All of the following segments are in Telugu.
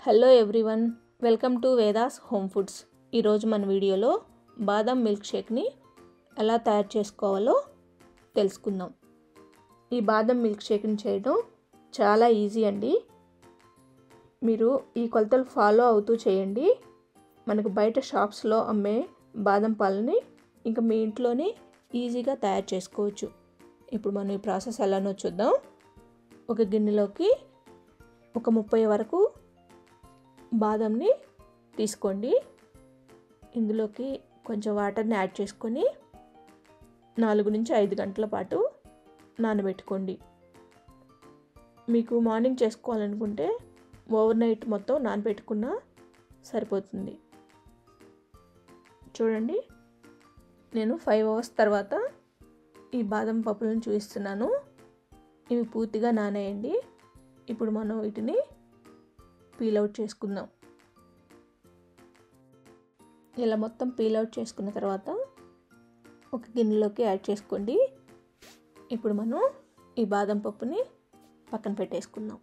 Hello everyone, welcome to Vedas home foods. ఈరోజు మన వీడియోలో బాదం మిల్క్ షేక్ని ఎలా తయారు చేసుకోవాలో తెలుసుకుందాం. ఈ బాదం మిల్క్ షేక్ని చేయడం చాలా ఈజీ అండి. మీరు ఈ కొలతలు ఫాలో అవుతూ చేయండి. మనకు బయట షాప్స్లో అమ్మే బాదం పాలని ఇంకా మీ ఇంట్లోనే ఈజీగా తయారు చేసుకోవచ్చు. ఇప్పుడు మనం ఈ ప్రాసెస్ ఎలానో చూద్దాం. ఒక గిన్నెలోకి ఒక 30 వరకు బాదంని తీసుకోండి. ఇందులోకి కొంచెం వాటర్ని యాడ్ చేసుకొని 4 నుంచి 5 గంటల పాటు నానబెట్టుకోండి. మీకు మార్నింగ్ చేసుకోవాలనుకుంటే ఓవర్ నైట్ మొత్తం నానబెట్టుకున్నా సరిపోతుంది. చూడండి, నేను 5 అవర్స్ తర్వాత ఈ బాదం పప్పులను చూపిస్తున్నాను. ఇవి పూర్తిగా నానేయండి. ఇప్పుడు మనం వీటిని పీల్ అవుట్ చేసుకుందాం. ఇలా మొత్తం పీల్ అవుట్ చేసుకున్న తర్వాత ఒక గిన్నెలోకి యాడ్ చేసుకోండి. ఇప్పుడు మనం ఈ బాదం పప్పుని పక్కన పెట్టేసుకుందాం.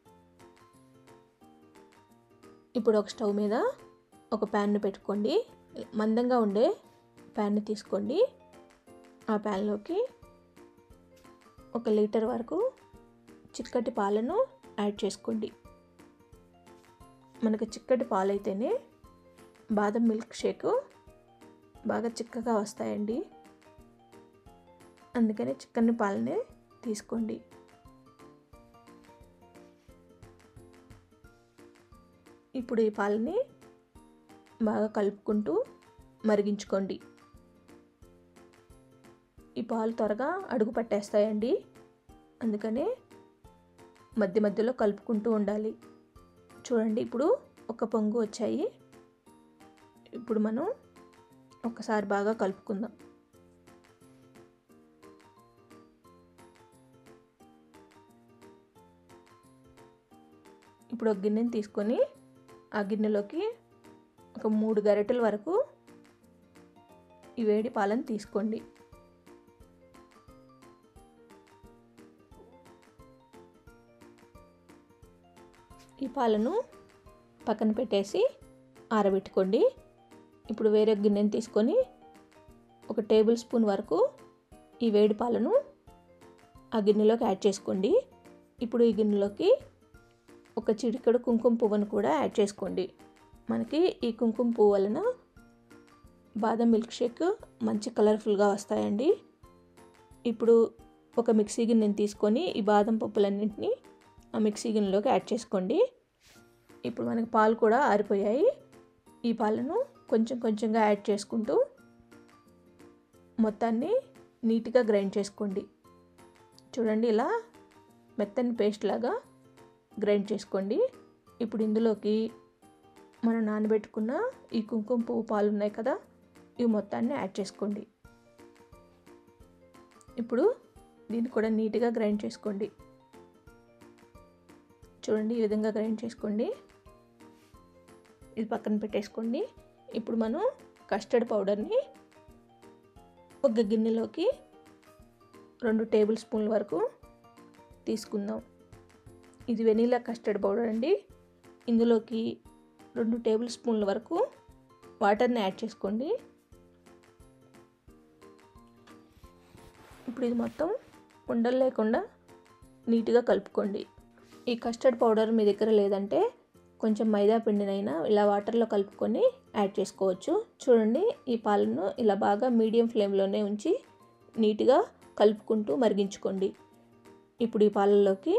ఇప్పుడు ఒక స్టవ్ మీద ఒక ప్యాన్ని పెట్టుకోండి. మందంగా ఉండే ప్యాన్ని తీసుకోండి. ఆ ప్యాన్లోకి 1 లీటర్ వరకు చిక్కటి పాలను యాడ్ చేసుకోండి. మనకు చిక్కటి పాలైతేనే బాదం మిల్క్ షేక్ బాగా చిక్కగా వస్తాయండి. అందుకని చిక్కని పాలనే తీసుకోండి. ఇప్పుడు ఈ పాలని బాగా కలుపుకుంటూ మరిగించుకోండి. ఈ పాలు త్వరగా అడుగు పట్టేస్తాయండి. అందుకనే మధ్య మధ్యలో కలుపుకుంటూ ఉండాలి. చూడండి, ఇప్పుడు ఒక పొంగు వచ్చాయి. ఇప్పుడు మనం ఒకసారి బాగా కలుపుకుందాం. ఇప్పుడు ఒక గిన్నెని తీసుకొని ఆ గిన్నెలోకి ఒక 3 గరిటెల వరకు ఈ వేడి పాలను తీసుకోండి. ఈ పాలను పక్కన పెట్టేసి ఆరబెట్టుకోండి. ఇప్పుడు వేరే గిన్నెని తీసుకొని 1 టేబుల్ స్పూన్ వరకు ఈ వేడి పాలను ఆ గిన్నెలోకి యాడ్ చేసుకోండి. ఇప్పుడు ఈ గిన్నెలోకి ఒక చిటికెడు కుంకుమ పువ్వును కూడా యాడ్ చేసుకోండి. మనకి ఈ కుంకుమ పువ్వు వలన బాదం మిల్క్ షేక్ మంచి కలర్ఫుల్గా వస్తాయండి. ఇప్పుడు ఒక మిక్సీ గిన్నెని తీసుకొని ఈ బాదం పప్పులన్నింటినీ ఆ మిక్సీ గిన్నెలోకి యాడ్ చేసుకోండి. ఇప్పుడు మనకి పాలు కూడా ఆరిపోయాయి. ఈ పాలను కొంచెం కొంచెంగా యాడ్ చేసుకుంటూ మొత్తాన్ని నీట్గా గ్రైండ్ చేసుకోండి. చూడండి, ఇలా మెత్తని పేస్ట్ లాగా గ్రైండ్ చేసుకోండి. ఇప్పుడు ఇందులోకి మనం నానబెట్టుకున్న ఈ కుంకుమ పువ్వు పాలు ఉన్నాయి కదా, ఇవి మొత్తాన్ని యాడ్ చేసుకోండి. ఇప్పుడు దీన్ని కూడా నీట్గా గ్రైండ్ చేసుకోండి. చూడండి, ఈ విధంగా గ్రైండ్ చేసుకోండి. ఇది పక్కన పెట్టేసుకోండి. ఇప్పుడు మనం కస్టర్డ్ పౌడర్ని ఒక గిన్నెలోకి 2 టేబుల్ స్పూన్ల వరకు తీసుకుందాం. ఇది వెనీలా కస్టర్డ్ పౌడర్ అండి. ఇందులోకి 2 టేబుల్ స్పూన్ల వరకు వాటర్ని యాడ్ చేసుకోండి. ఇప్పుడు ఇది మొత్తం ఉండలు లేకుండా నీట్గా కలుపుకోండి. ఈ కస్టర్డ్ పౌడర్ మీ దగ్గర లేదంటే కొంచెం మైదా పిండినైనా ఇలా వాటర్లో కలుపుకొని యాడ్ చేసుకోవచ్చు. చూడండి, ఈ పాలను ఇలా బాగా మీడియం ఫ్లేమ్లోనే ఉంచి నీట్గా కలుపుకుంటూ మరిగించుకోండి. ఇప్పుడు ఈ పాలల్లోకి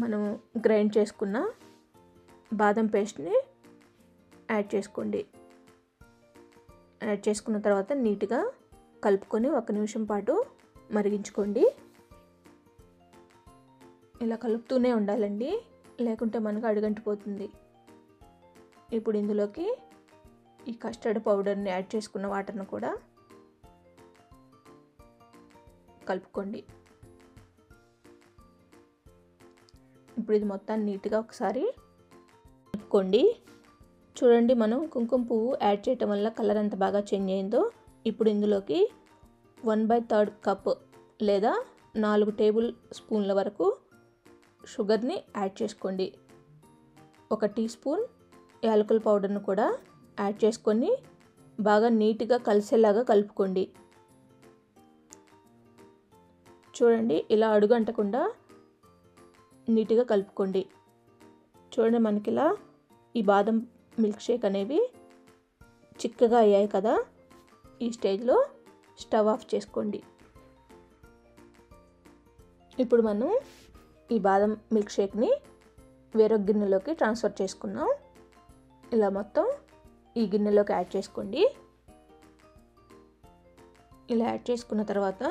మనం గ్రైండ్ చేసుకున్న బాదం పేస్ట్ని యాడ్ చేసుకోండి. యాడ్ చేసుకున్న తర్వాత నీట్గా కలుపుకొని 1 నిమిషం పాటు మరిగించుకోండి. ఇలా కలుపుతూనే ఉండాలండి, లేకుంటే మనకు అడుగంటిపోతుంది. ఇప్పుడు ఇందులోకి ఈ కస్టర్డ్ పౌడర్ని యాడ్ చేసుకున్న వాటర్ను కూడా కలుపుకోండి. ఇప్పుడు ఇది మొత్తాన్ని నీట్గా ఒకసారి కలుపుకోండి. చూడండి, మనం కుంకుమ పువ్వు యాడ్ చేయటం వల్ల కలర్ ఎంత బాగా చేంజ్ అయిందో. ఇప్పుడు ఇందులోకి 1/3 కప్ లేదా 4 టేబుల్ స్పూన్ల వరకు షుగర్ని యాడ్ చేసుకోండి. 1 టీ స్పూన్ యాలకుల పౌడర్ను కూడా యాడ్ చేసుకొని బాగా నీట్గా కలిసేలాగా కలుపుకోండి. చూడండి, ఇలా అడుగు అంటకుండా నీట్గా కలుపుకోండి. చూడండి, మనకి ఇలా ఈ బాదం మిల్క్ షేక్ అనేవి చిక్కగా అయ్యాయి కదా. ఈ స్టేజ్లో స్టవ్ ఆఫ్ చేసుకోండి. ఇప్పుడు మనం ఈ బాదం మిల్క్ షేక్ని వేరొక గిన్నెలోకి ట్రాన్స్ఫర్ చేసుకుందాం. ఇలా మొత్తం ఈ గిన్నెలోకి యాడ్ చేసుకోండి. ఇలా యాడ్ చేసుకున్న తర్వాత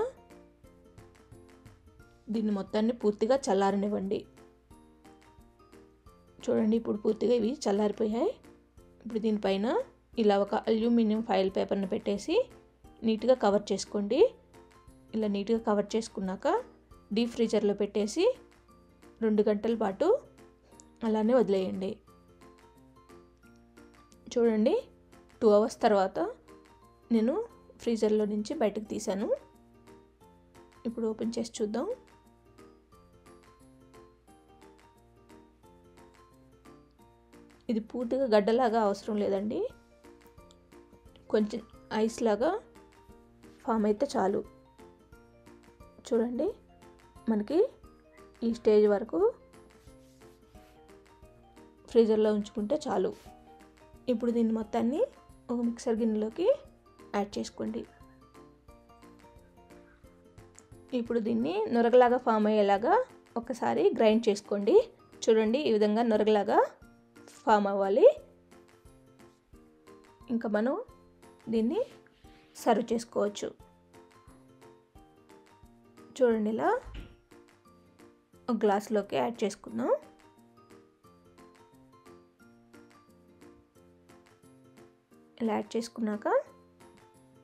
దీన్ని మొత్తాన్ని పూర్తిగా చల్లారనివ్వండి. చూడండి, ఇప్పుడు పూర్తిగా ఇవి చల్లారిపోయాయి. ఇప్పుడు దీనిపైన ఇలా ఒక అల్యూమినియం ఫాయిల్ పేపర్ని పెట్టేసి నీట్గా కవర్ చేసుకోండి. ఇలా నీట్గా కవర్ చేసుకున్నాక డీప్ ఫ్రీజర్లో పెట్టేసి 2 గంటల పాటు అలానే వదిలేయండి. చూడండి, 2 అవర్స్ తర్వాత నేను ఫ్రీజర్లో నుంచి బయటకు తీసాను. ఇప్పుడు ఓపెన్ చేసి చూద్దాం. ఇది పూర్తిగా గడ్డలాగా అవసరం లేదండి, కొంచెం ఐస్ లాగా ఫామ్ అయితే చాలు. చూడండి, మనకి ఈ స్టేజ్ వరకు ఫ్రీజర్లో ఉంచుకుంటే చాలు. ఇప్పుడు దీన్ని మొత్తాన్ని ఒక మిక్సర్ గిన్నెలోకి యాడ్ చేసుకోండి. ఇప్పుడు దీన్ని నురగలాగా ఫామ్ అయ్యేలాగా ఒకసారి గ్రైండ్ చేసుకోండి. చూడండి, ఈ విధంగా నురగలాగా ఫామ్ అవ్వాలి. ఇంకా మనం దీన్ని సర్వ్ చేసుకోవచ్చు. చూడండి, ఇలా ఒక గ్లాస్లోకి యాడ్ చేసుకుందాం. ఇలా యాడ్ చేసుకున్నాక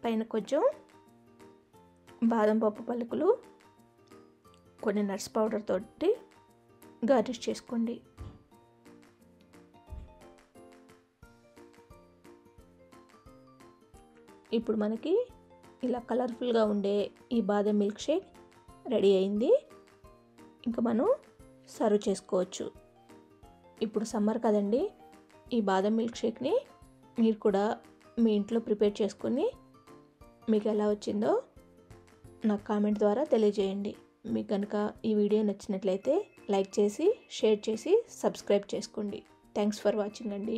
పైన కొంచెం బాదం పప్పు పలుకులు, కొన్ని నట్స్ పౌడర్ తోటి గార్నిష్ చేసుకోండి. ఇప్పుడు మనకి ఇలా కలర్ఫుల్గా ఉండే ఈ బాదం మిల్క్ షేక్ రెడీ అయింది. ఇంకా మనం సర్వ్ చేసుకోవచ్చు. ఇప్పుడు సమ్మర్ కదండి, ఈ బాదం మిల్క్ షేక్ని మీరు కూడా మీ ఇంట్లో ప్రిపేర్ చేసుకొని మీకు ఎలా వచ్చిందో నాకు కామెంట్ ద్వారా తెలియజేయండి. మీకు కనుక ఈ వీడియో నచ్చినట్లయితే లైక్ చేసి, షేర్ చేసి, సబ్స్క్రైబ్ చేసుకోండి. థ్యాంక్స్ ఫర్ వాచింగ్ అండి.